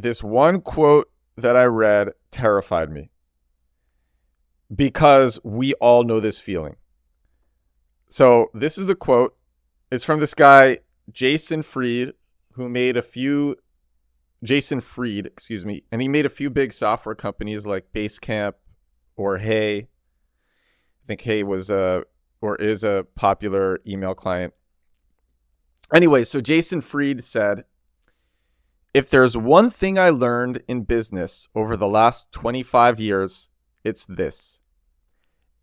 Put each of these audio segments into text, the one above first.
this one quote that I read terrified me because we all know this feeling. So this is the quote. It's from this guy, Jason Fried, who made a few, Jason Fried, excuse me, and he made a few big software companies like Basecamp or Hey. I think Hey was or is a popular email client. Anyway, so Jason Fried said, if there's one thing I learned in business over the last 25 years, it's this.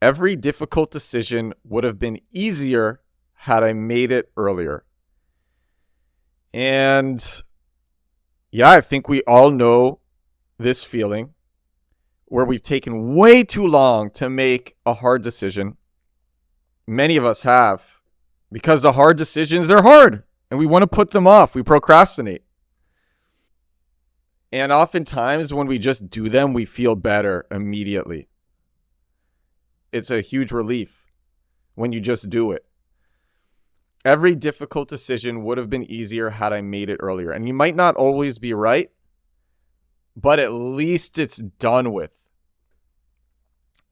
Every difficult decision would have been easier had I made it earlier. And yeah, I think we all know this feeling where we've taken way too long to make a hard decision. Many of us have, because the hard decisions are hard and we want to put them off. We procrastinate. And oftentimes when we just do them, we feel better immediately. It's a huge relief when you just do it. Every difficult decision would have been easier had I made it earlier. And you might not always be right, but at least it's done with.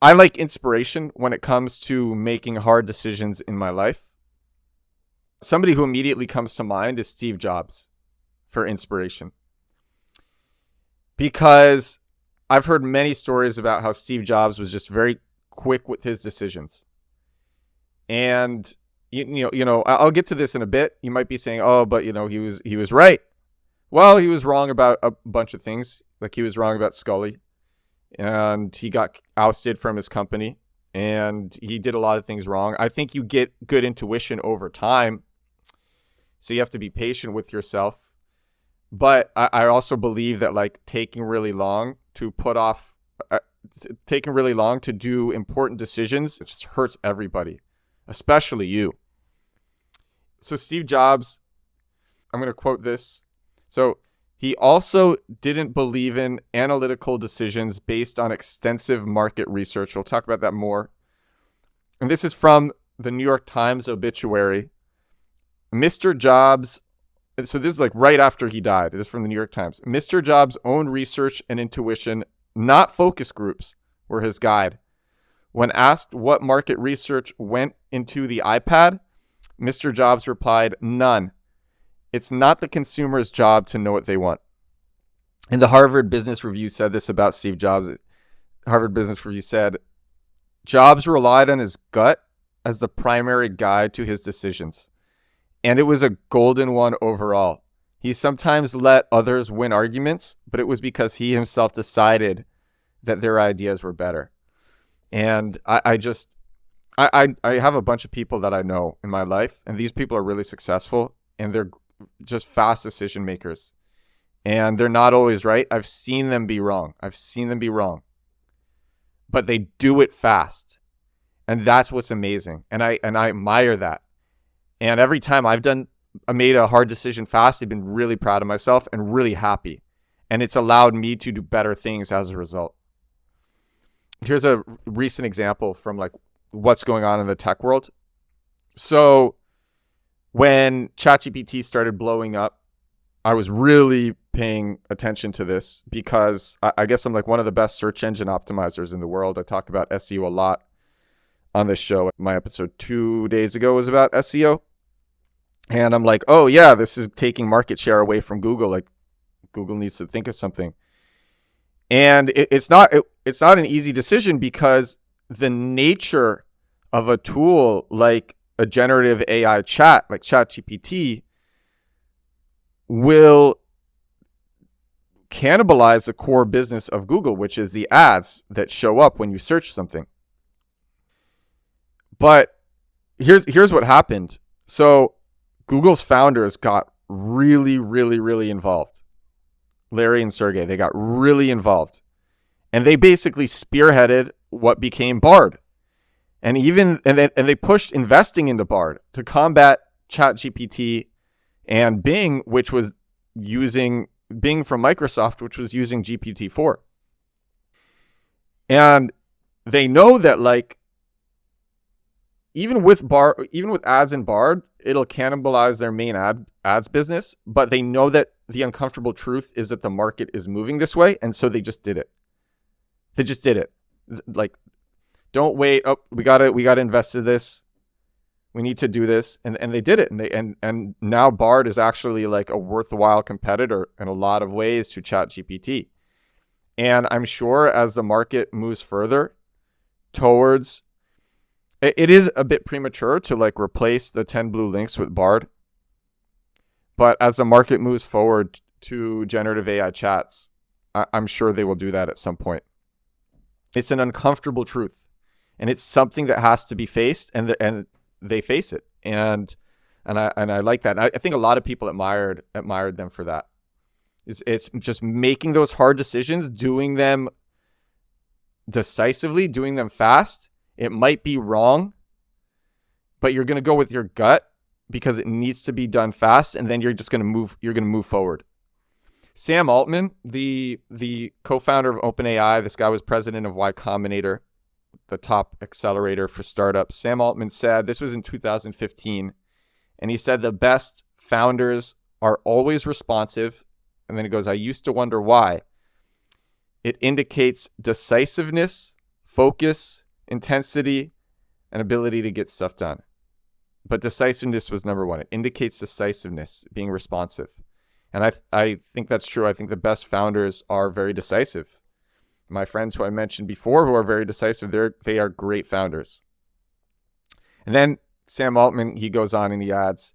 I like inspiration when it comes to making hard decisions in my life. Somebody who immediately comes to mind is Steve Jobs for inspiration. Because I've heard many stories about how Steve Jobs was just very quick with his decisions. And you know, I'll get to this in a bit. You might be saying, "Oh, but he was right." Well, he was wrong about a bunch of things. Like he was wrong about Scully, and he got ousted from his company, and he did a lot of things wrong. I think you get good intuition over time, so you have to be patient with yourself. But I also believe that like taking really long to do important decisions, it just hurts everybody, especially you. So Steve Jobs, I'm going to quote this. So he also didn't believe in analytical decisions based on extensive market research. We'll talk about that more. And this is from the New York Times obituary. Mr. Jobs, so this is like right after he died. This is from the New York Times. Mr. Jobs' own research and intuition, not focus groups, were his guide. When asked what market research went into the iPad, Mr. Jobs replied, none. It's not the consumer's job to know what they want. And the Harvard Business Review said this about Steve Jobs. Harvard Business Review said, Jobs relied on his gut as the primary guide to his decisions. And it was a golden one overall. He sometimes let others win arguments, but it was because he himself decided that their ideas were better. And I have a bunch of people that I know in my life, and these people are really successful, and they're just fast decision makers. And they're not always right. I've seen them be wrong. But they do it fast. And that's what's amazing. And I admire that. And every time I made a hard decision fast, I've been really proud of myself and really happy. And it's allowed me to do better things as a result. Here's a recent example from like what's going on in the tech world. So when ChatGPT started blowing up, I was really paying attention to this because I guess I'm like one of the best search engine optimizers in the world. I talk about SEO a lot on this show. My episode 2 days ago was about SEO. And I'm like, oh yeah, this is taking market share away from Google. Like Google needs to think of something. And it's not an easy decision because the nature of a tool like a generative AI chat, like ChatGPT, will cannibalize the core business of Google, which is the ads that show up when you search something. But here's what happened. So Google's founders got really, really, really involved. Larry and Sergey, they got really involved. And they basically spearheaded what became Bard. And they pushed investing into Bard to combat ChatGPT and Bing, which was using Bing from Microsoft, which was using GPT-4. And they know that like even with ads in Bard, it'll cannibalize their main ads business, but they know that the uncomfortable truth is that the market is moving this way, and so they just did it. They just did it. Like, don't wait. Oh, we gotta invest in this. We need to do this, and they did it, and now Bard is actually like a worthwhile competitor in a lot of ways to ChatGPT. And I'm sure as the market moves further towards, it is a bit premature to like replace the 10 blue links with Bard. But as the market moves forward to generative AI chats, I'm sure they will do that at some point. It's an uncomfortable truth, and it's something that has to be faced, and they face it. And I like that. I think a lot of people admired them for that. It's just making those hard decisions, doing them decisively, doing them fast. It might be wrong, but you're going to go with your gut because it needs to be done fast, and then you're just going to move. You're going to move forward. Sam Altman, the co-founder of OpenAI, this guy was president of Y Combinator, the top accelerator for startups. Sam Altman said, this was in 2015, and he said the best founders are always responsive. And then he goes, I used to wonder why. It indicates decisiveness, focus, intensity, and ability to get stuff done. But decisiveness was number one. It indicates decisiveness, being responsive. And I think that's true. I think the best founders are very decisive. My friends who I mentioned before who are very decisive, they are great founders. And then Sam Altman, he goes on and he adds,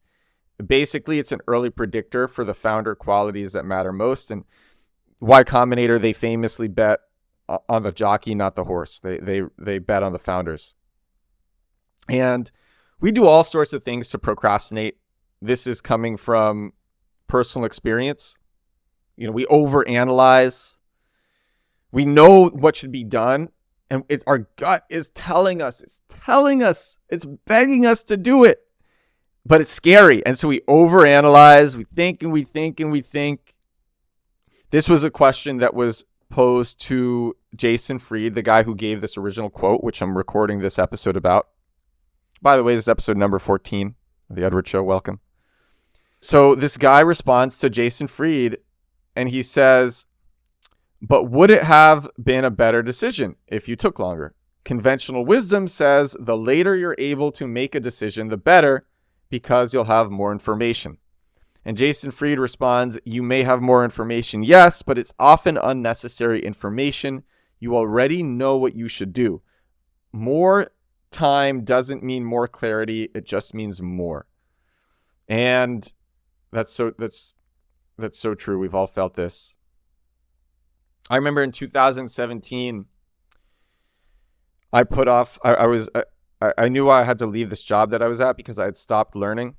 basically, it's an early predictor for the founder qualities that matter most. And Y Combinator, they famously bet on the jockey, not the horse. They bet on the founders. And we do all sorts of things to procrastinate. This is coming from personal experience. We overanalyze. We know what should be done. And our gut is telling us, it's begging us to do it. But it's scary. And so we overanalyze, we think and we think and we think. This was a question that was posed to Jason Fried, the guy who gave this original quote, which I'm recording this episode about. By the way, this is episode number 14 of The Edward Show. Welcome. So this guy responds to Jason Fried, and he says, but would it have been a better decision if you took longer? Conventional wisdom says the later you're able to make a decision, the better, because you'll have more information. And Jason Fried responds, you may have more information, yes, but it's often unnecessary information. You already know what you should do. More time doesn't mean more clarity. It just means more. And that's so true. We've all felt this. I remember in 2017, I put off, I knew I had to leave this job that I was at because I had stopped learning,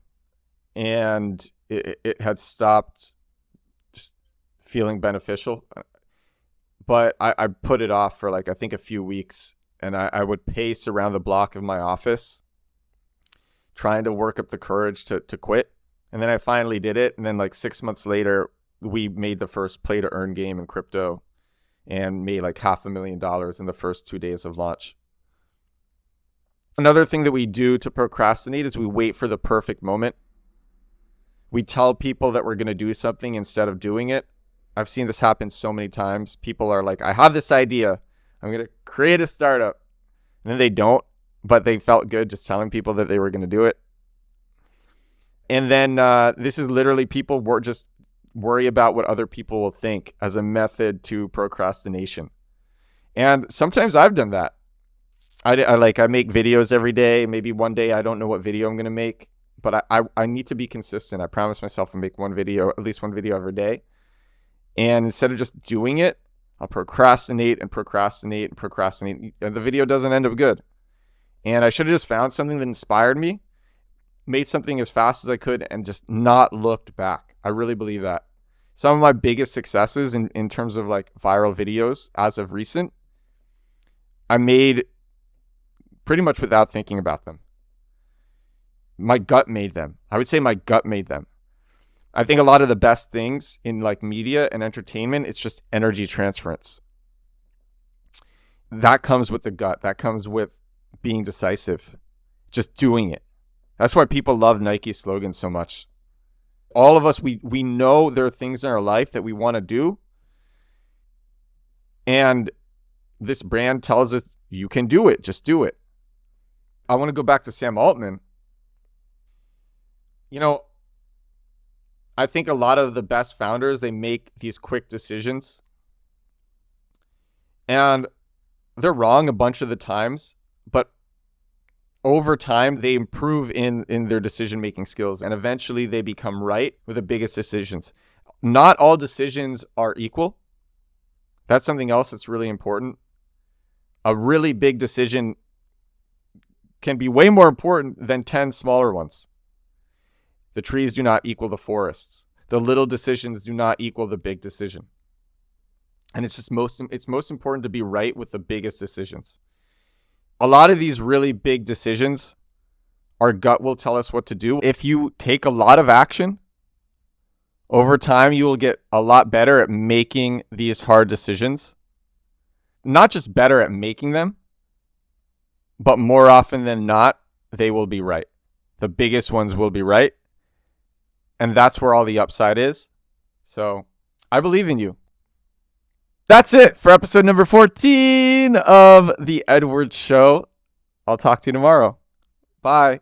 and it had stopped just feeling beneficial. But I put it off for I think a few weeks, and I would pace around the block of my office trying to work up the courage to quit. And then I finally did it. And then 6 months later, we made the first play to earn game in crypto and made $500,000 in the first 2 days of launch. Another thing that we do to procrastinate is we wait for the perfect moment. We tell people that we're going to do something instead of doing it. I've seen this happen so many times. People are like, I have this idea. I'm going to create a startup. And then they don't, but they felt good just telling people that they were going to do it. And then this is literally people just worry about what other people will think as a method to procrastination. And sometimes I've done that. I make videos every day. Maybe one day I don't know what video I'm going to make, but I need to be consistent. I promise myself to make at least one video every day. And instead of just doing it, I'll procrastinate, and the video doesn't end up good. And I should have just found something that inspired me, made something as fast as I could, and just not looked back. I really believe that. Some of my biggest successes in terms of viral videos as of recent, I made pretty much without thinking about them. My gut made them. I would say my gut made them. I think a lot of the best things in media and entertainment, it's just energy transference. That comes with the gut. That comes with being decisive. just doing it. That's why people love Nike's slogan so much. All of us, we know there are things in our life that we want to do. And this brand tells us you can do it. Just do it. I want to go back to Sam Altman. I think a lot of the best founders, they make these quick decisions. And they're wrong a bunch of the times, but over time, they improve in their decision-making skills, and eventually they become right with the biggest decisions. Not all decisions are equal. That's something else that's really important. A really big decision can be way more important than 10 smaller ones. The trees do not equal the forests. The little decisions do not equal the big decision. And it's most important to be right with the biggest decisions. A lot of these really big decisions, our gut will tell us what to do. If you take a lot of action, over time, you will get a lot better at making these hard decisions. Not just better at making them, but more often than not, they will be right. The biggest ones will be right. And that's where all the upside is. So I believe in you. That's it for episode number 14 of The Edward Show. I'll talk to you tomorrow. Bye.